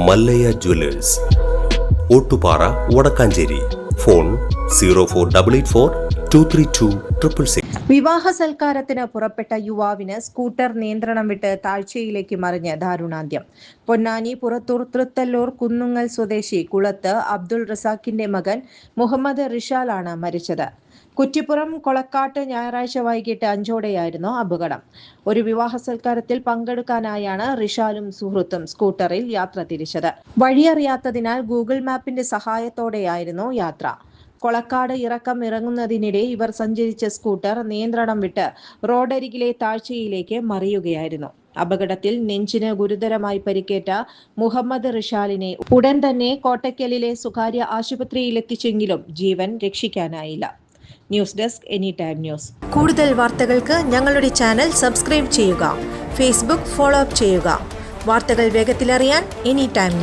Mallayya Jewellers, Ottupara, Vadakkanchery. Phone 04884232666. വിവാഹ സൽക്കാരത്തിന് പുറപ്പെട്ട യുവാവിന് സ്കൂട്ടർ നിയന്ത്രണം വിട്ട് താഴ്ചയിലേക്ക് മറിഞ്ഞ് ദാരുണാന്ത്യം. പൊന്നാനി പുറത്തൂർ തൃത്തല്ലൂർ കുന്നുങ്ങൽ സ്വദേശി കുളത്ത് അബ്ദുൾ റസാഖിന്റെ മകൻ മുഹമ്മദ് റിഷാലാണ് മരിച്ചത്. കുറ്റിപ്പുറം കൊളക്കാട്ട് ഞായറാഴ്ച വൈകിട്ട് 5ഓടെയായിരുന്നു അപകടം. ഒരു വിവാഹ സൽക്കാരത്തിൽ പങ്കെടുക്കാനായാണ് റിഷാലും സുഹൃത്തും സ്കൂട്ടറിൽ യാത്ര തിരിച്ചത്. വഴിയറിയാത്തതിനാൽ ഗൂഗിൾ മാപ്പിന്റെ സഹായത്തോടെയായിരുന്നു യാത്ര. കൊളക്കാട് ഇറങ്ങുന്നതിനിടെ ഇവർ സഞ്ചരിച്ച സ്കൂട്ടർ നിയന്ത്രണം വിട്ട് റോഡരികിലെ താഴ്ചയിലേക്ക് മറിയുകയായിരുന്നു. അപകടത്തിൽ നെഞ്ചിന് ഗുരുതരമായി പരിക്കേറ്റ മുഹമ്മദ് റിഷാലിനെ ഉടൻ തന്നെ കോട്ടയ്ക്കലിലെ സ്വകാര്യ ആശുപത്രിയിലെത്തിച്ചെങ്കിലും ജീവൻ രക്ഷിക്കാനായില്ല. News desk any time news. കൂടുതൽ വാർത്തകൾക്ക് ഞങ്ങളുടെ ചാനൽ സബ്സ്ക്രൈബ് ചെയ്യുക. ഫേസ്ബുക്ക് ഫോളോ അപ്പ് ചെയ്യുക. വാർത്തകൾ വേഗത്തിലറിയാൻ എനി ടൈം ന്യൂസ്.